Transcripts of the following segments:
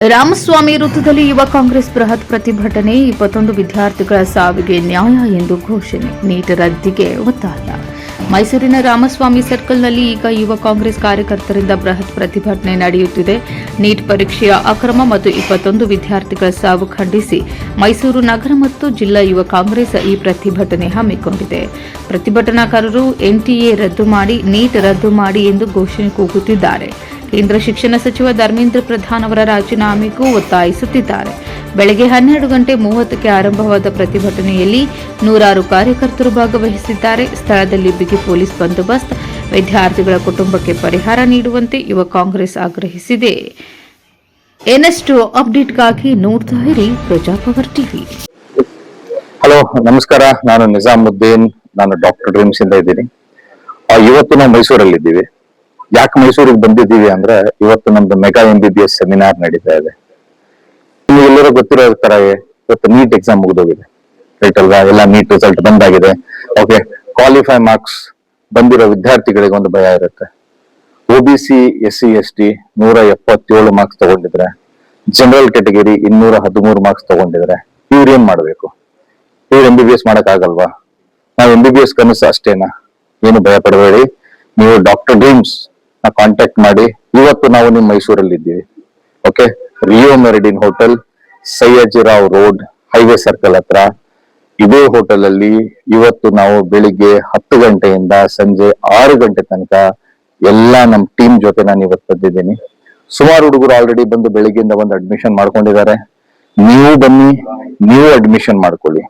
ರಾಮಸ್ವಾಮಿ ವೃತ್ತದಲ್ಲಿ ಯುವ ಕಾಂಗ್ರೆಸ್ ಬೃಹತ್ ಪ್ರತಿಭಟನೆ 21 ವಿದ್ಯಾರ್ಥಿಗಳ ಸಾವಿಗೆ ನ್ಯಾಯ ಎಂದು ಘೋಷಣೆ ನೀಟ್ ರದ್ದಿಗೆ ಒತ್ತಾಯ ಮೈಸೂರಿನ ರಾಮಸ್ವಾಮಿ ಸರ್ಕಲ್ನಲ್ಲಿ ಈಗ ಯುವ ಕಾಂಗ್ರೆಸ್ ಕಾರ್ಯಕರ್ತರಿಂದ ಬೃಹತ್ ಪ್ರತಿಭಟನೆ ನಡೆಯುತ್ತಿದೆ ನೀಟ್ ಪರೀಕ್ಷೆಯ ಅಕ್ರಮ ಮತ್ತು 21 ವಿದ್ಯಾರ್ಥಿಗಳ ಸಾವು ಖಂಡಿಸಿ ಮೈಸೂರು ನಗರ ಮತ್ತು ಜಿಲ್ಲಾ ಯುವ ಕಾಂಗ್ರೆಸ್ ಈ ಪ್ರತಿಭಟನೆ ಹಮ್ಮಿಕೊಂಡಿದೆ ಪ್ರತಿಭಟನಾಕಾರರು ಎನ್ಟಿಎ ರದ್ದು ಮಾಡಿ ನೀಟ್ ರದ್ದು ಮಾಡಿ ಎಂದು ಘೋಷಣೆ ಕೂಗುತ್ತಿದ್ದಾರೆ ಕೇಂದ್ರ ಶಿಕ್ಷಣ ಸಚಿವ ಧರ್ಮೇಂದ್ರ ಪ್ರಧಾನ್ ಅವರ ರಾಜೀನಾಮೆಗೂ ಒತ್ತಾಯಿಸುತ್ತಿದ್ದಾರೆ ಬೆಳಗ್ಗೆ 12:30ಕ್ಕೆ ಆರಂಭವಾದ ಪ್ರತಿಭಟನೆಯಲ್ಲಿ ನೂರಾರು ಕಾರ್ಯಕರ್ತರು ಭಾಗವಹಿಸಿದ್ದಾರೆ ಸ್ಥಳದಲ್ಲಿ ಬಿಗಿ ಪೊಲೀಸ್ ಬಂದೋಬಸ್ತ್ ವಿದ್ಯಾರ್ಥಿಗಳ ಕುಟುಂಬಕ್ಕೆ ಪರಿಹಾರ ನೀಡುವಂತೆ ಯುವ ಕಾಂಗ್ರೆಸ್ ಆಗ್ರಹಿಸಿದೆ ಇನ್ನಷ್ಟು ಅಪ್ಡೇಟ್ಗಾಗಿ ನೋಡ್ತಾ ಇರಿ ಪ್ರಜಾಪವರ್ ಟಿವಿ. ಹಲೋ ನಮಸ್ಕಾರ, ನಾನು ನಿಜಾಮುದ್ದೀನ್, ನಾನು ಡಾಕ್ಟರ್ ಡ್ರೀಮ್ಸ್ ಇಂದ ಇದ್ದೀನಿ. ಇವತ್ತು ನಾವು ಮೈಸೂರಲ್ಲಿದ್ದೀವಿ. ಯಾಕೆ ಮೈಸೂರಿಗೆ ಬಂದಿದ್ದೀವಿ ಅಂದ್ರೆ ಇವತ್ತು ನಮ್ದು ಮೆಗಾ MBBS ಸೆಮಿನಾರ್ ನಡೀತಾ ಇದೆ. ನಿಮ್ಗೆ ಎಲ್ಲರೂ ಗೊತ್ತಿರೋ ತರ ಇವತ್ತು ನೀಟ್ ಎಕ್ಸಾಮ್ ಮುಗಿದೋಗಿದೆ, ರೈಟ್ ಅಲ್ವಾ? ಎಲ್ಲ ನೀಟ್ ರಿಸಲ್ಟ್ ಬಂದಾಗಿದೆ. ಓಕೆ, ಕ್ವಾಲಿಫೈ ಮಾರ್ಕ್ಸ್ ಬಂದಿರೋ ವಿದ್ಯಾರ್ಥಿಗಳಿಗೆ ಒಂದು ಭಯ ಇರುತ್ತೆ. OBC SC ST 177 ಮಾರ್ಕ್ಸ್ ತಗೊಂಡಿದ್ರೆ, ಜನರಲ್ ಕ್ಯಾಟಗರಿ 213 ಮಾರ್ಕ್ಸ್ ತಗೊಂಡಿದ್ರೆ ಇವ್ರು ಏನ್ ಮಾಡ್ಬೇಕು? ಇವ್ರು MBBS ಮಾಡಕ್ ಆಗಲ್ವಾ? ನಾವು MBBS ಕನಸು ಅಷ್ಟೇನಾ? ಏನು ಭಯ ಪಡಬೇಡಿ. ನೀವು ಡಾಕ್ಟರ್ ಡ್ರೀಮ್ಸ್ ನ ಕಾಂಟ್ಯಾಕ್ಟ್ ಮಾಡಿ. ಇವತ್ತು ನಾವು ನಿಮ್ಮ ಮೈಸೂರಲ್ಲಿ ಇದ್ದೀವಿ. Okay, Rio Meridien hotel, Sayyajirao road, highway circle ಹತ್ರ. ಇದೇ ಹೋಟೆಲ್ ಅಲ್ಲಿ ಇವತ್ತು ನಾವು ಬೆಳಿಗ್ಗೆ 10 ಗಂಟೆಯಿಂದ ಸಂಜೆ 6 ಗಂಟೆ ತನಕ ಎಲ್ಲಾ ನಮ್ ಟೀಮ್ ಜೊತೆ ನಾನು ಇವತ್ತು ಬಂದಿದ್ದೀನಿ. ಸುಮಾರು ಹುಡುಗರು ಆಲ್ರೆಡಿ ಬಂದು ಬೆಳಿಗ್ಗೆಯಿಂದ ಬಂದು ಅಡ್ಮಿಷನ್ ಮಾಡ್ಕೊಂಡಿದ್ದಾರೆ. ನೀವು ಬನ್ನಿ, ನೀವು ಅಡ್ಮಿಷನ್ ಮಾಡ್ಕೊಳ್ಳಿ.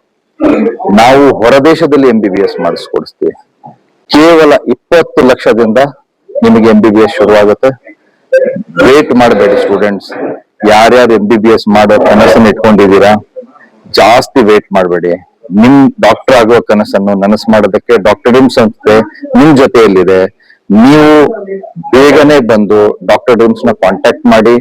ನಾವು ಹೊರದೇಶದಲ್ಲಿ MBBS ಮಾಡಿಸ್ಕೊಡಿಸ್ತೀವಿ. ಕೇವಲ 20 ಲಕ್ಷದಿಂದ ನಿಮಗೆ MBBS ಶುರುವಾಗುತ್ತೆ. ವೇಟ್ ಮಾಡಬೇಡಿ ಸ್ಟೂಡೆಂಟ್ಸ್. ಯಾರ್ಯಾರು MBBS ಮಾಡೋ ಕನಸನ್ನು ಇಟ್ಕೊಂಡಿದ್ದೀರಾ, ಜಾಸ್ತಿ ವೇಟ್ ಮಾಡಬೇಡಿ. ನಿಮ್ ಡಾಕ್ಟರ್ ಆಗುವ ಕನಸನ್ನು ನನಸು ಮಾಡೋದಕ್ಕೆ ಡಾಕ್ಟರ್ ಡ್ರೀಮ್ಸ್ ಸಂಸ್ಥೆ ನಿಮ್ ಜೊತೆಯಲ್ಲಿದೆ. ನೀವು ಬೇಗನೆ ಬಂದು ಡಾಕ್ಟರ್ ಡ್ರೀಮ್ಸ್ ನ ಕಾಂಟ್ಯಾಕ್ಟ್ ಮಾಡಿ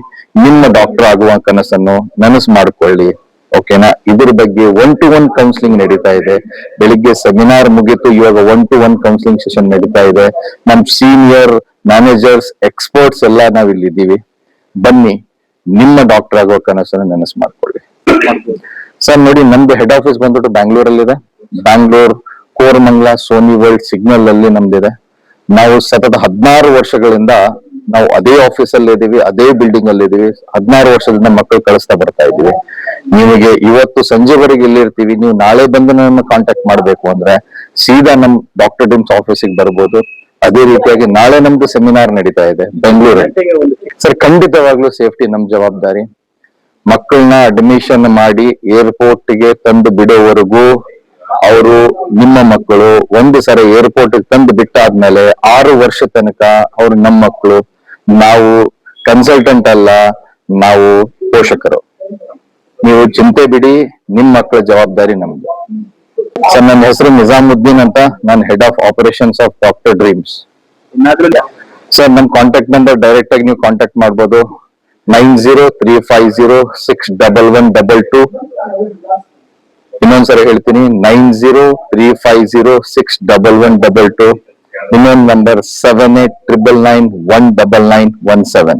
ನಿಮ್ಮ ಡಾಕ್ಟರ್ ಆಗುವ ಕನಸನ್ನು ನನಸು ಮಾಡ್ಕೊಳ್ಳಿ. ಓಕೆನಾ? ಇದ್ರ ಬಗ್ಗೆ 1-to-1 ಕೌನ್ಸಿಲಿಂಗ್ ನಡೀತಾ ಇದೆ. ಬೆಳಿಗ್ಗೆ ಸೆಮಿನಾರ್ ಮುಗಿತು, ಇವಾಗ 1-to-1 ಕೌನ್ಸಿಲಿಂಗ್ ಸೆಷನ್ ನಡೀತಾ ಇದೆ. ನಮ್ ಸೀನಿಯರ್ ಮ್ಯಾನೇಜರ್ಸ್, ಎಕ್ಸ್ಪರ್ಟ್ಸ್ ಎಲ್ಲ ನಾವ್ ಇಲ್ಲಿದ್ದೀವಿ. ಬನ್ನಿ, ನಿಮ್ಮ ಡಾಕ್ಟರ್ ಆಗೋ ಕನಸನ್ನು ನನಸು ಮಾಡ್ಕೊಳ್ಳಿ. ಸರ್ ನೋಡಿ, ನಮ್ದು ಹೆಡ್ ಆಫೀಸ್ ಬಂದ್ಬಿಟ್ಟು ಬ್ಯಾಂಗ್ಳೂರಲ್ಲಿದೆ. Bangalore, Koramangala, Sony World, signal ಅಲ್ಲಿ ನಮ್ದಿದೆ. ನಾವು ಸತತ 16 ವರ್ಷಗಳಿಂದ ನಾವು ಅದೇ ಆಫೀಸ್ ಅಲ್ಲಿ ಇದೀವಿ, ಅದೇ ಬಿಲ್ಡಿಂಗ್ ಅಲ್ಲಿ ಇದೀವಿ. 16 ವರ್ಷದಿಂದ ಮಕ್ಕಳು ಕಳಿಸ್ತಾ ಬರ್ತಾ ಇದೀವಿ. ನಿಮಗೆ ಇವತ್ತು ಸಂಜೆವರೆಗೆ ಇಲ್ಲಿರ್ತೀವಿ. ನೀವು ನಾಳೆ ಬಂದು ನನ್ನ ಕಾಂಟ್ಯಾಕ್ಟ್ ಮಾಡ್ಬೇಕು ಅಂದ್ರೆ ಸೀದಾ ನಮ್ ಡಾಕ್ಟರ್ ಡ್ರೀಮ್ಸ್ ಆಫೀಸಿಗೆ ಬರ್ಬೋದು. ಅದೇ ರೀತಿಯಾಗಿ ನಾಳೆ ನಮ್ದು ಸೆಮಿನಾರ್ ನಡೀತಾ ಇದೆ ಬೆಂಗಳೂರಲ್ಲಿ. ಸರ್, ಖಂಡಿತವಾಗ್ಲೂ ಸೇಫ್ಟಿ ನಮ್ ಜವಾಬ್ದಾರಿ. ಮಕ್ಕಳನ್ನ ಅಡ್ಮಿಷನ್ ಮಾಡಿ ಏರ್ಪೋರ್ಟ್ ಗೆ ತಂದು ಬಿಡೋವರೆಗೂ ಅವರು ನಿಮ್ಮ ಮಕ್ಕಳು. ಒಂದು ಸರಿ ಏರ್ಪೋರ್ಟ್ ತಂದು ಬಿಟ್ಟಾದ್ಮೇಲೆ 6 ವರ್ಷ ತನಕ ಅವ್ರು ನಮ್ಮ ಮಕ್ಕಳು. ನಾವು ಕನ್ಸಲ್ಟೆಂಟ್ ಅಲ್ಲ, ನಾವು ಪೋಷಕರು. ನೀವು ಚಿಂತೆ ಬಿಡಿ, ನಿಮ್ ಮಕ್ಕಳ ಜವಾಬ್ದಾರಿ ನಮ್ದು. ಸರ್, ನನ್ನ ಹೆಸರು ನಿಜಾಮುದ್ದೀನ್ ಅಂತ. ನಾನು head of operations of doctor dreams. Sir, ನಮ್ ಕಾಂಟ್ಯಾಕ್ಟ್ ನಂಬರ್ ಡೈರೆಕ್ಟ್ ಆಗಿ ನೀವು ಕಾಂಟ್ಯಾಕ್ಟ್ ಮಾಡ್ಬೋದು. 9035061122. ಇನ್ನೊಂದ್ಸರಿ ಹೇಳ್ತೀನಿ, 9035061122. ಇನ್ನೊಂದು ನಂಬರ್ 7899919917.